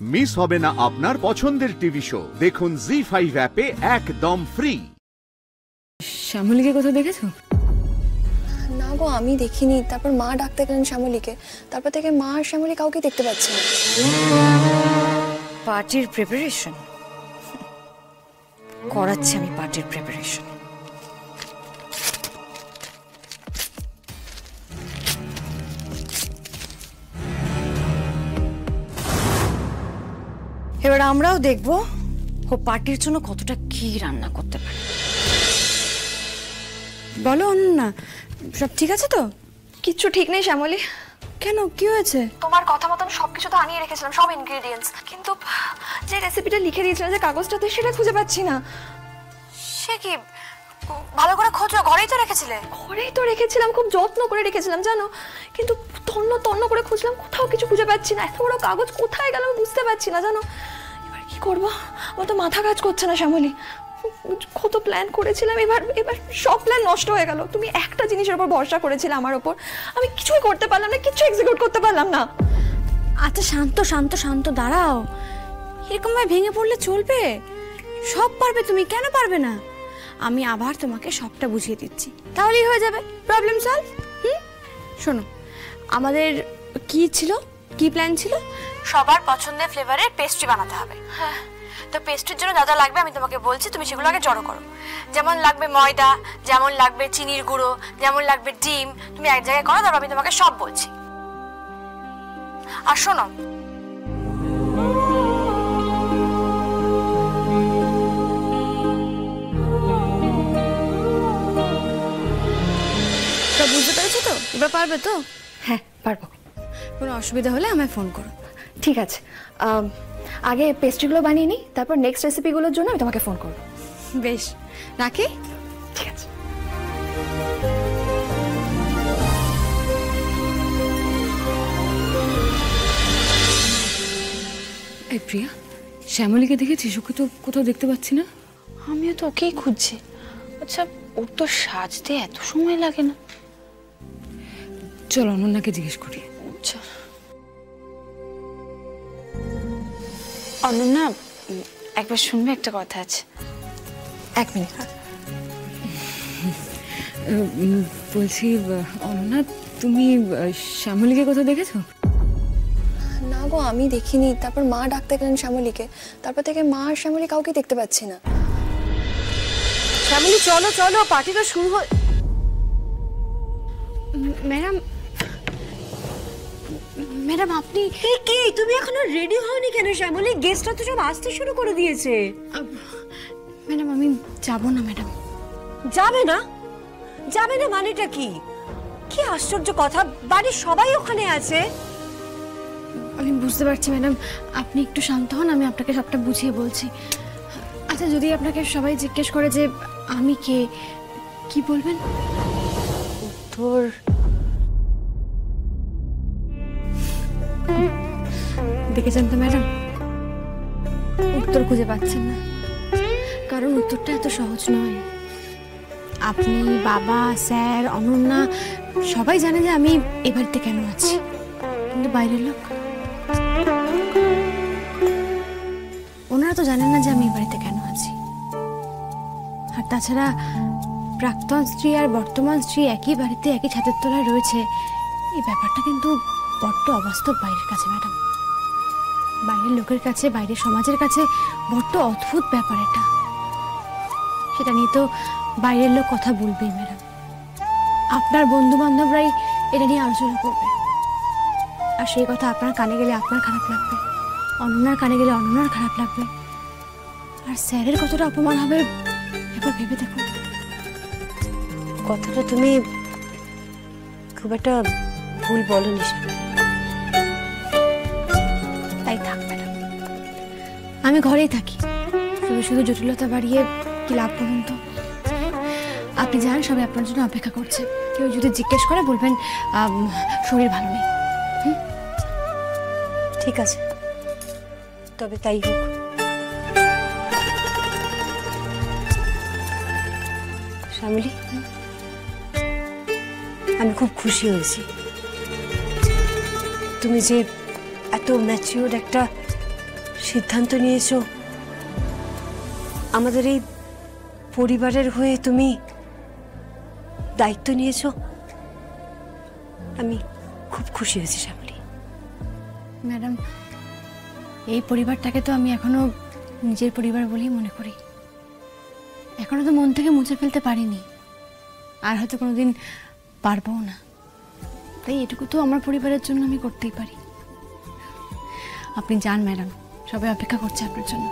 Miss হবে না আপনার পছন্দের টিভি শো। দেখুন জি5 অ্যাপে একদম ফ্রি। শ্যামলীকে কোথাও দেখেছো? না গো, আমি দেখিনি। তারপর মা ডাকতে গেলেন শ্যামলীকে, তারপর থেকে মা আর শ্যামলী কাউকে দেখতে পাচ্ছি না। পার্টির প্রিপারেশন করাচ্ছি আমি। পার্টির প্রিপারেশন এবার আমরাও দেখবো ও পার্টির জন্য কতটা কি রান্না করতে পারে। বলো অনন্যা, সব ঠিক আছে তো? কিচ্ছু ঠিক নেই শ্যামলী। কেন, কি হয়েছে? তোমার কথা মতন সবকিছু তো আনিয়ে রেখেছিলাম, সব ইনগ্রেডিয়েন্টস, কিন্তু যে রেসিপিটা লিখে দিয়েছিলাম যে কাগজটাতে, সেটা খুঁজে পাচ্ছি না। সে কি, ভালো করে খোঁজো। ঘরেই তো রেখেছিলে? ঘরেই তো রেখেছিলাম, খুব যত্ন করে রেখেছিলাম জানো, কিন্তু তন্ন তন্ন করে খুঁজলাম, কোথাও কিছু খুঁজে পাচ্ছি না। এত বড় কাগজ কোথায় গেল বুঝতে পারছি না জানো। এবার কি করবো, আমার তো মাথা কাজ করছে না শ্যামলী। কত প্ল্যান করেছিলাম, এবার সব প্ল্যান নষ্ট হয়ে গেল। তুমি একটা জিনিসের উপর ভরসা করেছিলে আমার উপর, আমি কিছুই করতে পারলাম না, কিছু এক্সিকিউট করতে পারলাম না। আচ্ছা শান্ত শান্ত শান্ত, দাঁড়াও। এরকম ভাবে ভেঙে পড়লে চলবে? সব পারবে তুমি, কেন পারবে না? আমি আবার তোমাকে সবটা বুঝিয়ে দিচ্ছি, তাহলেই হয়ে যাবে, প্রবলেম সলভ। শোনো, আমাদের কি ছিল, কি প্ল্যান ছিল? সবার পছন্দের ফ্লেভারের পেস্ট্রি বানাতে হবে। হ্যাঁ, তো পেস্ট্রির জন্য যা যা লাগবে আমি তোমাকে বলছি, তুমি সেগুলো আগে জড়ো করো। যেমন লাগবে ময়দা, যেমন লাগবে চিনির গুঁড়ো, যেমন লাগবে ডিম, তুমি এক জায়গায় করো, তারপর আমি তোমাকে সব বলছি। আর শোনো, বুঝতে পেরেছো তো? এবার পারবে তো? হ্যাঁ পারবো। কোনো অসুবিধা হলে আমায় ফোন করো। ঠিক আছে, আগে পেস্ট্রিগুলো বানিয়ে নিই, তারপর নেক্সট রেসিপিগুলোর জন্য আমি তোমাকে ফোন করবো। বেশ, রাখি। ঠিক আছে। এই প্রিয়া, শ্যামলীকে দেখেছিস? ওকে তো কোথাও দেখতে পাচ্ছি না। আমিও তো ওকেই খুঁজছি। আচ্ছা, ওর তো সাজতে এত সময় লাগে না। চল অনন্যাকে জিজ্ঞেস করি। আচ্ছা অনন্যা, একবার শুনবে, একটা কথা আছে। এক মিনিট। বলছি অনন্যা, তুমি শ্যামলীকে কোথাও দেখেছো? না গো, আমি দেখিনি। তারপর মা ডাকতে গেলেন শ্যামলীকে, তারপর থেকে মা আর শ্যামলী কাউকে দেখতে পাচ্ছি না। শ্যামলী চলো চলো, পার্টিটা শুরু হয়। ম্যাডাম, ম্যাডাম আপনি কি, তুমি এখনো রেডি হওনি কেন শ্যামলী? গেস্টরা তো সব আসতে শুরু করে দিয়েছে। ম্যাডাম আমি যাব না। ম্যাডাম যাবে না? যাবে না মানেটা কি? কি আশ্চর্য কথা, বাড়ির সবাই ওখানে আছে। আমি বুঝতে পারছি ম্যাডাম, আপনি একটু শান্ত হন, আমি আপনাকে সবটা বুঝিয়ে বলছি। আচ্ছা, যদি আপনাকে সবাই জিজ্ঞেস করে যে আমি কে, কি বলবেন? তোর দেখেছেন তো ম্যাডাম, উত্তর খুঁজে পাচ্ছেন না, কারণ উত্তরটা এত সহজ নয়। আপনি, বাবা, স্যার, অনন্যা সবাই জানে যে আমি এ বাড়িতে কেন আছি, কিন্তু বাইরের লোক ওনারা তো জানেন না যে আমি এ বাড়িতে কেন আছি। আর তাছাড়া প্রাক্তন স্ত্রী আর বর্তমান স্ত্রী একই বাড়িতে একই ছাদের তলায় রয়েছে, এই ব্যাপারটা কিন্তু বড্ড অবাস্তব বাইরের কাছে ম্যাডাম। বাইরের লোকের কাছে, বাইরের সমাজের কাছে বড্ড অদ্ভুত ব্যাপার এটা। সেটা নিয়ে তো বাইরের লোক কথা বলবেই ম্যাডাম। আপনার বন্ধু বান্ধবরাই এটা নিয়ে আলোচনা করবে, আর সেই কথা আপনার কানে গেলে আপনার খারাপ লাগবে, অনন্যার কানে গেলে অনন্যার খারাপ লাগবে, আর স্যারের কতটা অপমান হবে এবার ভেবে দেখুন। কথাটা তুমি খুব একটা ভুল বলনি। তাই থাক ম্যাডাম, আমি ঘরেই থাকি, শুধু শুধু জটিলতা বাড়িয়ে কি লাভ বলুন তো? আপনি যান, সবাই আপনার জন্য অপেক্ষা করছে। কেউ যদি জিজ্ঞেস করে বলবেন শরীর ভালো নেই। ঠিক আছে, তবে তাই হোক। শ্যামলী, আমি খুব খুশি হয়েছি। তুমি যে এত ম্যাচিওর একটা সিদ্ধান্ত নিয়েছো, আমাদের এই পরিবারের হয়ে তুমি দায়িত্ব নিয়েছো, আমি খুব খুশি হয়েছি শ্যামলী। ম্যাডাম, এই পরিবারটাকে তো আমি এখনো নিজের পরিবার বলেই মনে করি। এখনো তো মন থেকে মুছে ফেলতে পারিনি, আর হয়তো কোনোদিন পারবও না। তাই এটুকু তো আমার পরিবারের জন্য আমি করতেই পারি। আপনি যান ম্যাডাম, সবাই অপেক্ষা করছে আপনার জন্য।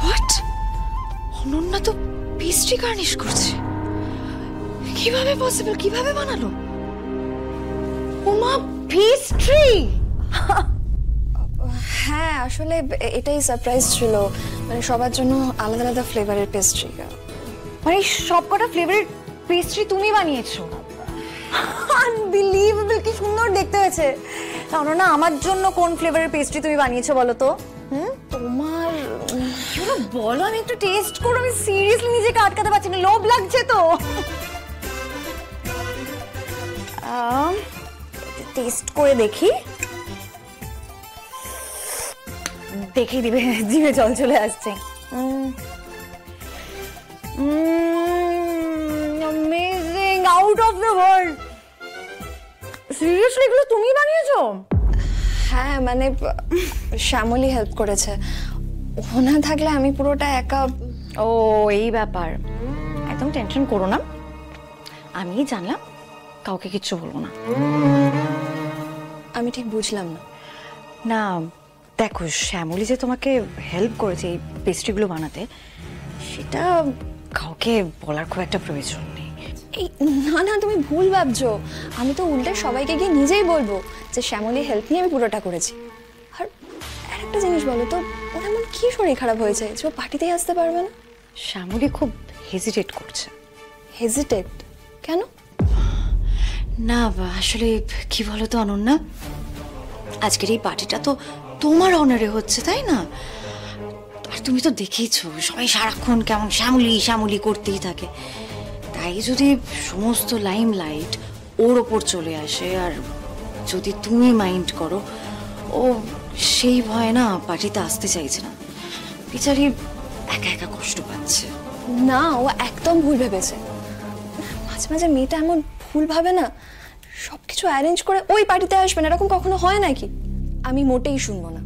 হোয়াট? অনন্যা তো পেস্ট্রি গার্নিশ করছে। কিভাবে পসিবল? কিভাবে বানালো? ওমা, পেস্ট্রি! হ্যাঁ, আসলে এটাই সারপ্রাইজ ছিল, মানে সবার জন্য আলাদা আলাদা ফ্লেভারের পেস্ট্রি। মানে সবকটা ফ্লেভারের পেস্ট্রি তুমি বানিয়েছো? আনবিলিভেবল, কি সুন্দর দেখতে হয়েছে। কারণ না, আমার জন্য কোন ফ্লেভারের পেস্ট্রি তুমি বানিয়েছো বলো তো? তোমার বলো, আমি একটু টেস্ট করব। আমি সিরিয়াসলি নিজেকে আটকাতে পারছি না, লোভ লাগছে তো। টেস্ট করে দেখি। দেখেই দিবে, জিভে জল চলে আসছে। Amazing, out of the world. Seriously এগুলো তুমি বানিয়েছো? হ্যাঁ, মানে শ্যামলী হেল্প করেছে। ও না থাকলে আমি পুরোটা একা। ও, এই ব্যাপার। একদম টেনশন করো না, আমি জানলাম, কাউকে কিচ্ছু বলবো না। আমি ঠিক বুঝলাম না। না দেখো, শ্যামলী যে তোমাকে হেল্প করেছে এই পেস্ট্রিগুলো বানাতে, সেটা কাউকে বলার খুব একটা প্রয়োজন নেই। এই না না, তুমি ভুল ভাবছো। আমি তো উল্টে সবাইকে গিয়ে নিজেই বলবো যে শ্যামলী হেল্প নিয়ে আমি পুরোটা করেছি। আর আরেকটা জিনিস বলো তো, ওর এমন কি শরীর খারাপ হয়েছে যে ও পার্টিতেই আসতে পারবে না? শ্যামলী খুব হেজিটেট করছে। হেজিটেট কেন? না আসলে কি বলো তো অনন্যা, আজকের এই পার্টিটা তো তোমার অনারে হচ্ছে, তাই না? আর তুমি তো দেখেইছো সবাই সারাক্ষণ কেমন শ্যামলী শ্যামলী করতেই থাকে। তাই যদি সমস্ত লাইম লাইট ওর ওপর চলে আসে, আর যদি তুমি মাইন্ড করো, ও সেই ভয়ে না পার্টিতে আসতে চাইছে না। বেচারি একা একা কষ্ট পাচ্ছে। না, ও একদম ভুল ভেবেছে। মাঝে মাঝে মেয়েটা এমন ভুল ভাবে না, সবকিছু অ্যারেঞ্জ করে ওই পার্টিতে আসবে না, এরকম কখনো হয় নাকি? আমি মোটেই শুনবো না।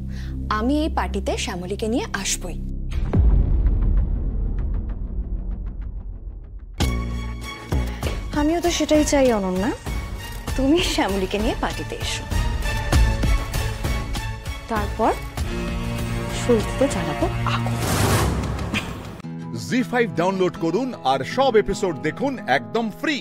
আমি এই পার্টিতে শ্যামলীকে নিয়ে আসবই। আমিও তো সেটাই চাই অনন্যা, তুমি শ্যামলীকে নিয়ে পার্টিতে এসো, তারপর শুরুতে চালাবো আগুন। জি5 ডাউনলোড করুন আর সব এপিসোড দেখুন একদম ফ্রি।